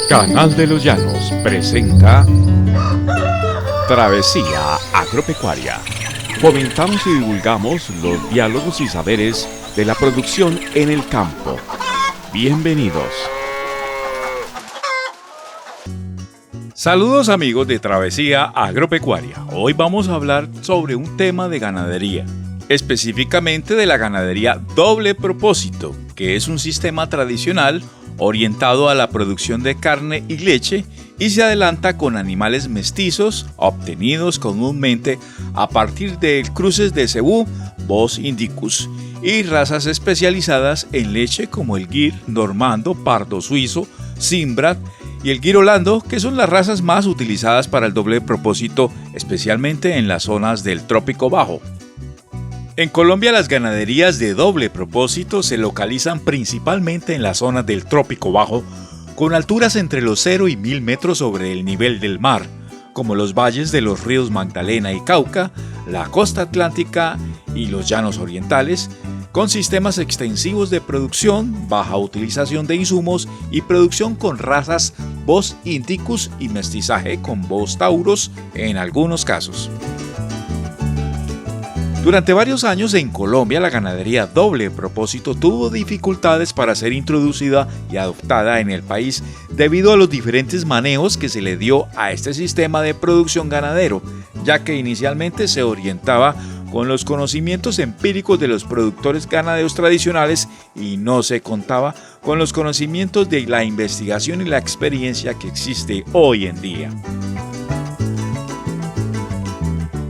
Canal de los Llanos presenta Travesía Agropecuaria. Fomentamos y divulgamos los diálogos y saberes de la producción en el campo. Bienvenidos. Saludos amigos de Travesía Agropecuaria. Hoy vamos a hablar sobre un tema de ganadería, específicamente de la ganadería doble propósito, que es un sistema tradicional orientado a la producción de carne y leche y se adelanta con animales mestizos obtenidos comúnmente a partir de cruces de cebú, Bos indicus y razas especializadas en leche como el Gir normando, pardo suizo, Simbrad y el Gir holando, que son las razas más utilizadas para el doble propósito, especialmente en las zonas del Trópico Bajo. En Colombia las ganaderías de doble propósito se localizan principalmente en las zonas del Trópico Bajo, con alturas entre los 0 y 1000 metros sobre el nivel del mar, como los valles de los ríos Magdalena y Cauca, la costa atlántica y los llanos orientales, con sistemas extensivos de producción, baja utilización de insumos y producción con razas Bos indicus y mestizaje con Bos taurus en algunos casos. Durante varios años en Colombia la ganadería doble propósito tuvo dificultades para ser introducida y adoptada en el país debido a los diferentes manejos que se le dio a este sistema de producción ganadero, ya que inicialmente se orientaba con los conocimientos empíricos de los productores ganaderos tradicionales y no se contaba con los conocimientos de la investigación y la experiencia que existe hoy en día.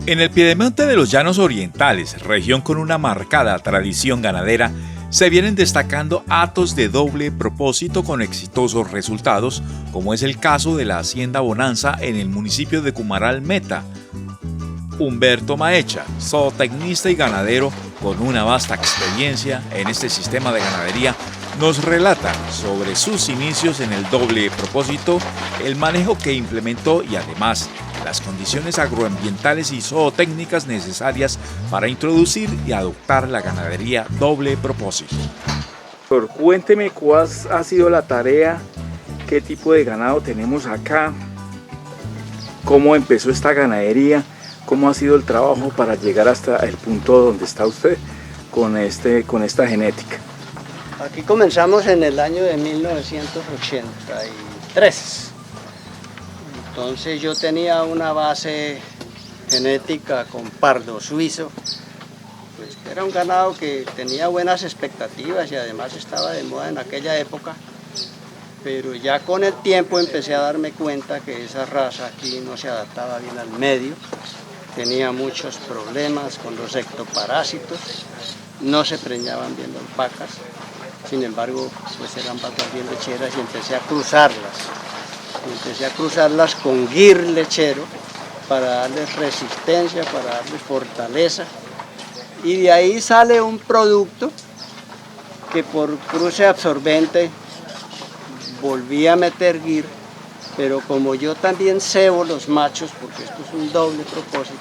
En el piedemonte de los llanos orientales, región con una marcada tradición ganadera, se vienen destacando hatos de doble propósito con exitosos resultados, como es el caso de la Hacienda Bonanza en el municipio de Cumaral Meta. Humberto Maecha, zootecnista y ganadero con una vasta experiencia en este sistema de ganadería, nos relata sobre sus inicios en el doble propósito, el manejo que implementó y además las condiciones agroambientales y zootécnicas necesarias para introducir y adoptar la ganadería doble propósito. Cuénteme cuál ha sido la tarea, qué tipo de ganado tenemos acá, cómo empezó esta ganadería, cómo ha sido el trabajo para llegar hasta el punto donde está usted con esta genética. Aquí comenzamos en el año de 1983. Entonces yo tenía una base genética con pardo suizo, pues era un ganado que tenía buenas expectativas y además estaba de moda en aquella época, pero ya con el tiempo empecé a darme cuenta que esa raza aquí no se adaptaba bien al medio, tenía muchos problemas con los ectoparásitos, no se preñaban bien las vacas, sin embargo pues eran vacas bien lecheras y empecé a cruzarlas con Gir lechero para darles resistencia, para darles fortaleza, y de ahí sale un producto que por cruce absorbente volví a meter Gir, pero como yo también cebo los machos, porque esto es un doble propósito,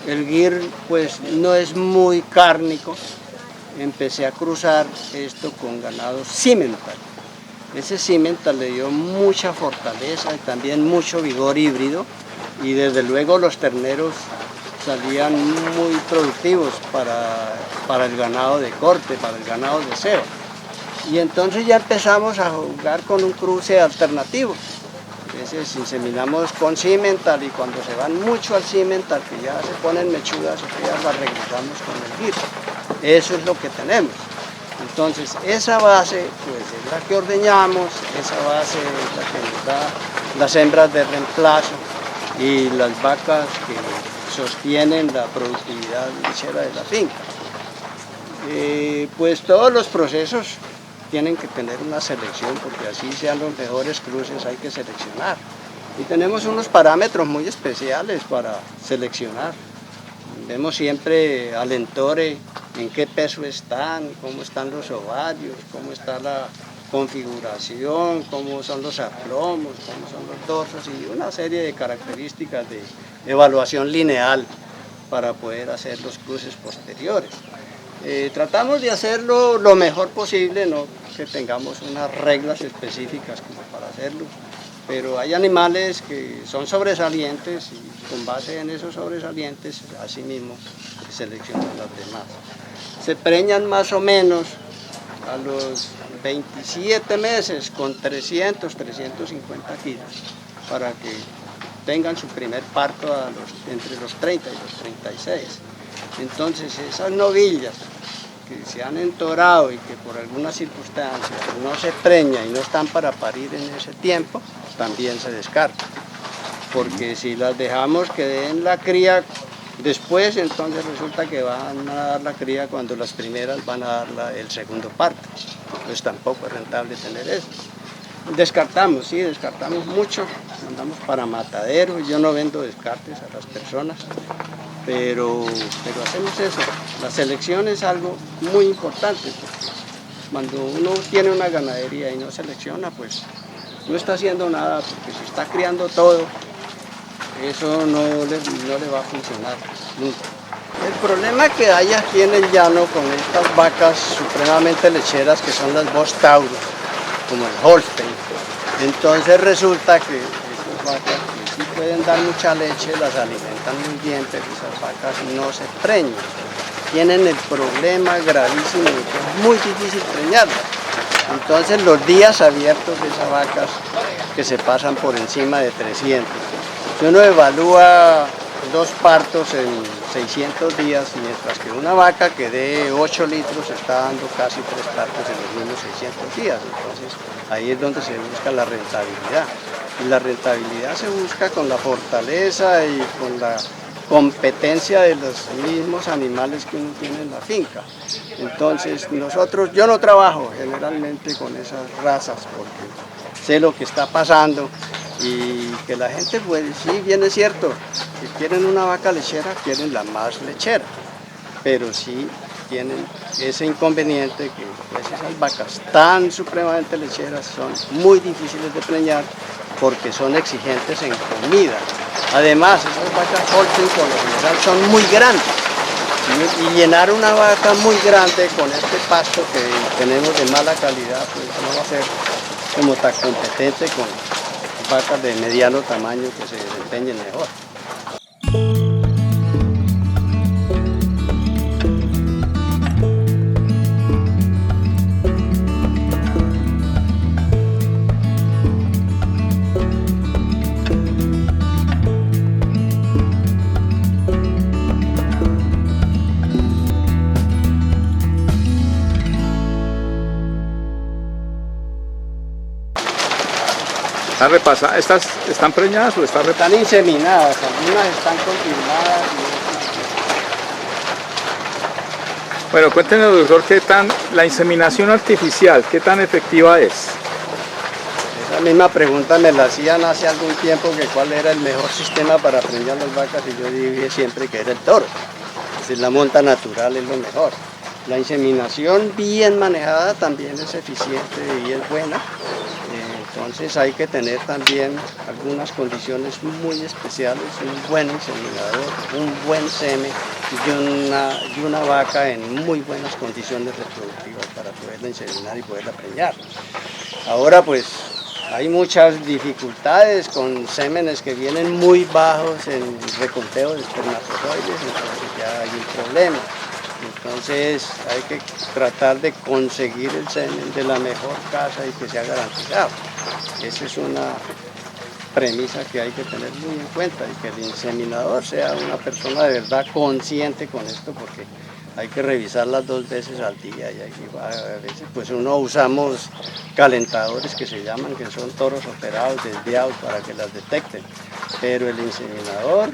el Gir pues no es muy cárnico, empecé a cruzar esto con ganado Simmental. Ese Simmental le dio mucha fortaleza y también mucho vigor híbrido, y desde luego los terneros salían muy productivos para el ganado de corte, para el ganado de ceba. Y entonces ya empezamos a jugar con un cruce alternativo. Entonces inseminamos con Simmental y cuando se van mucho al Simmental, que ya se ponen mechudas, ya las regresamos con el Gir. Eso es lo que tenemos. Entonces esa base pues es la que ordeñamos, esa base es la que nos da las hembras de reemplazo y las vacas que sostienen la productividad lechera de la finca. Pues todos los procesos tienen que tener una selección, porque así sean los mejores cruces hay que seleccionar. Y tenemos unos parámetros muy especiales para seleccionar. Vemos siempre al entore, en qué peso están, cómo están los ovarios, cómo está la configuración, cómo son los aplomos, cómo son los dorsos y una serie de características de evaluación lineal para poder hacer los cruces posteriores. Tratamos de hacerlo lo mejor posible, no que tengamos unas reglas específicas como para hacerlo, pero hay animales que son sobresalientes y con base en esos sobresalientes, así mismo se seleccionan las demás. Se preñan más o menos a los 27 meses con 300, 350 kilos para que tengan su primer parto entre los 30 y los 36. Entonces esas novillas que se han entorado y que por alguna circunstancia no se preñan y no están para parir en ese tiempo, también se descartan. Porque si las dejamos que den la cría después, entonces resulta que van a dar la cría cuando las primeras van a dar el segundo parto. Entonces tampoco es rentable tener eso. Descartamos, sí, descartamos mucho, andamos para matadero, yo no vendo descartes a las personas, pero hacemos eso. La selección es algo muy importante, porque cuando uno tiene una ganadería y no selecciona, pues no está haciendo nada, porque si está criando todo, eso no le va a funcionar nunca. El problema que hay aquí en el llano con estas vacas supremamente lecheras que son las Bos Taurus, como el Holstein, entonces resulta que esas vacas que sí pueden dar mucha leche, las alimentan muy bien, pero esas vacas no se preñan. Tienen el problema gravísimo de que es muy difícil preñarlas. Entonces los días abiertos de esas vacas que se pasan por encima de 300. Si uno evalúa 2 partos en 600 días, mientras que una vaca que dé 8 litros está dando casi 3 partos en los mismos 600 días. Entonces ahí es donde se busca la rentabilidad. Y la rentabilidad se busca con la fortaleza y con la competencia de los mismos animales que uno tiene en la finca. Entonces yo no trabajo generalmente con esas razas porque sé lo que está pasando y que la gente, pues sí, bien es cierto, que quieren una vaca lechera, quieren la más lechera, pero sí tienen ese inconveniente que pues, esas vacas tan supremamente lecheras son muy difíciles de preñar porque son exigentes en comida. Además, esas vacas Holstein por lo general son muy grandes y llenar una vaca muy grande con este pasto que tenemos de mala calidad, pues no va a ser como tan competente con vacas de mediano tamaño que se desempeñen mejor. ¿Estas están preñadas o están Están inseminadas, algunas están confirmadas. Bueno, cuéntenos, doctor, ¿qué tan la inseminación artificial, qué tan efectiva es? Esa misma pregunta me la hacían hace algún tiempo, que cuál era el mejor sistema para preñar las vacas, y yo dije siempre que era el toro. Es decir, la monta natural es lo mejor. La inseminación bien manejada también es eficiente y es buena. Entonces hay que tener también algunas condiciones muy especiales, un buen inseminador, un buen semen y una vaca en muy buenas condiciones reproductivas para poderla inseminar y poderla preñar. Ahora pues hay muchas dificultades con sémenes que vienen muy bajos en reconteo de espermatozoides, entonces ya hay un problema. Entonces hay que tratar de conseguir el semen de la mejor casa y que sea garantizado. Esa es una premisa que hay que tener muy en cuenta, y que el inseminador sea una persona de verdad consciente con esto, porque hay que revisarlas 2 veces al día y a veces pues usamos calentadores que se llaman, que son toros operados, desviados para que las detecten, pero el inseminador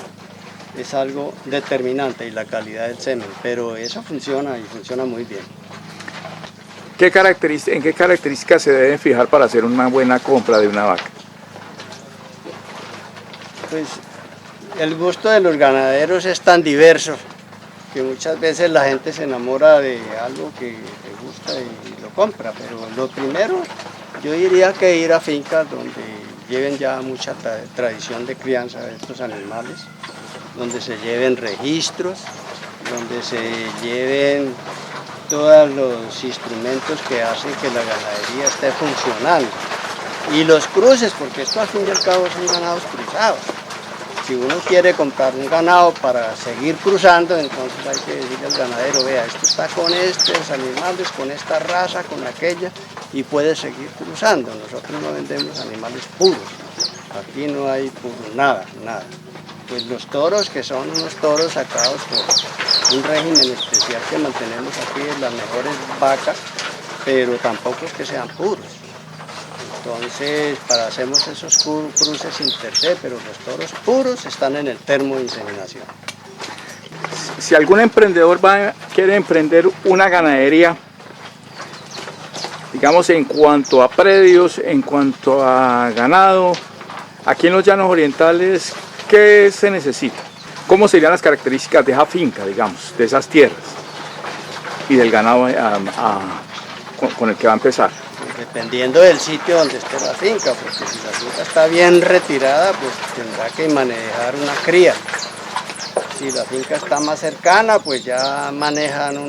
es algo determinante y la calidad del semen, pero eso funciona y funciona muy bien. ¿En qué características se deben fijar para hacer una buena compra de una vaca? Pues el gusto de los ganaderos es tan diverso que muchas veces la gente se enamora de algo que le gusta y lo compra, pero lo primero yo diría que ir a fincas donde lleven ya mucha tradición de crianza de estos animales, donde se lleven registros, donde se lleven todos los instrumentos que hacen que la ganadería esté funcionando. Y los cruces, porque esto al fin y al cabo son ganados cruzados. Si uno quiere comprar un ganado para seguir cruzando, entonces hay que decirle al ganadero, vea, esto está con estos animales, con esta raza, con aquella, y puede seguir cruzando. Nosotros no vendemos animales puros, aquí no hay puro, nada. Pues los toros, que son unos toros sacados por un régimen especial que mantenemos aquí, las mejores vacas, pero tampoco es que sean puros. Entonces, hacemos esos cruces inter se, pero los toros puros están en el termo de inseminación. Si algún emprendedor quiere emprender una ganadería, digamos en cuanto a predios, en cuanto a ganado, aquí en los Llanos Orientales, ¿qué se necesita? ¿Cómo serían las características de esa finca, digamos, de esas tierras y del ganado con el que va a empezar? Dependiendo del sitio donde esté la finca, porque si la finca está bien retirada, pues tendrá que manejar una cría. Si la finca está más cercana, pues ya manejan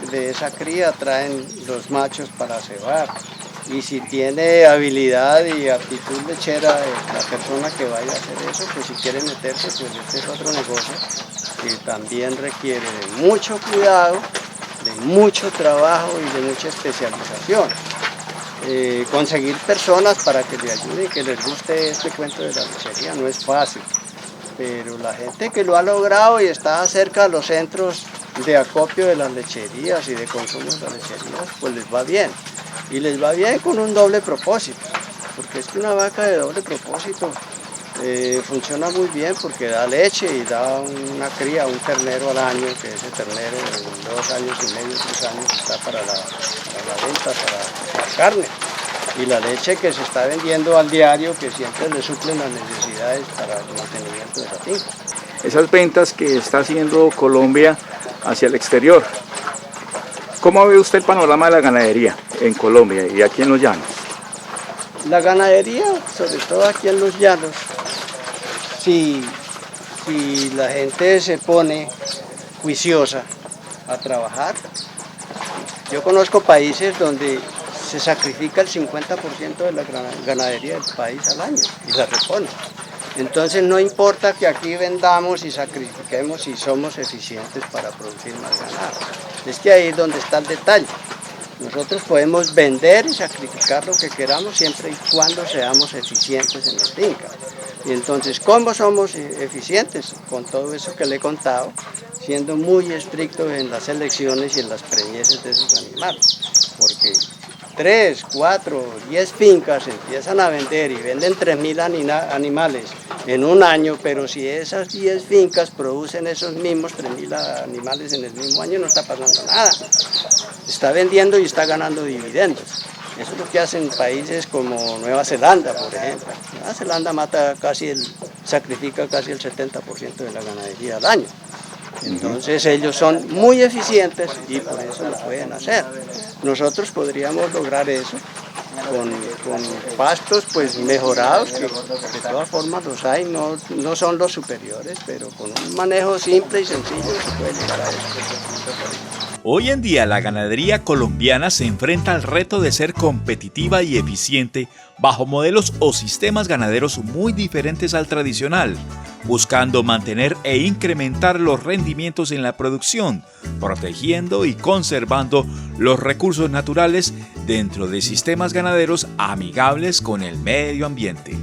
de esa cría, traen los machos para cebar. Y si tiene habilidad y aptitud lechera la persona que vaya a hacer eso, pues si quiere meterse, pues este es otro negocio que también requiere de mucho cuidado, de mucho trabajo y de mucha especialización. Conseguir personas para que le ayuden, que les guste este cuento de la lechería no es fácil, pero la gente que lo ha logrado y está cerca de los centros de acopio de las lecherías y de consumo de las lecherías, pues les va bien, y les va bien con un doble propósito, porque es que una vaca de doble propósito funciona muy bien porque da leche y da una cría, un ternero al año, que ese ternero en 2 años y medio, 3 años está para la venta, para la carne. Y la leche que se está vendiendo al diario, que siempre le suplen las necesidades para el mantenimiento de la finca. Esas ventas que está haciendo Colombia hacia el exterior, ¿cómo ve usted el panorama de la ganadería en Colombia y aquí en los Llanos? La ganadería, sobre todo aquí en los Llanos, si la gente se pone juiciosa a trabajar, yo conozco países donde se sacrifica el 50% de la ganadería del país al año y la repone. Entonces no importa que aquí vendamos y sacrifiquemos si somos eficientes para producir más ganado. Es que ahí es donde está el detalle. Nosotros podemos vender y sacrificar lo que queramos siempre y cuando seamos eficientes en la finca. Y entonces, ¿cómo somos eficientes? Con todo eso que le he contado, siendo muy estrictos en las selecciones y en las preñeces de esos animales. Porque 3, 4, 10 fincas empiezan a vender y venden 3.000 animales en un año, pero si esas 10 fincas producen esos mismos 3.000 animales en el mismo año, no está pasando nada. Está vendiendo y está ganando dividendos. Eso es lo que hacen países como Nueva Zelanda, por ejemplo. Nueva Zelanda sacrifica casi el 70% de la ganadería al año. Entonces ellos son muy eficientes y por eso lo pueden hacer. Nosotros podríamos lograr eso con pastos pues mejorados, que de todas formas los hay, no son los superiores, pero con un manejo simple y sencillo se puede llegar a eso. Hoy en día la ganadería colombiana se enfrenta al reto de ser competitiva y eficiente bajo modelos o sistemas ganaderos muy diferentes al tradicional, buscando mantener e incrementar los rendimientos en la producción, protegiendo y conservando los recursos naturales dentro de sistemas ganaderos amigables con el medio ambiente.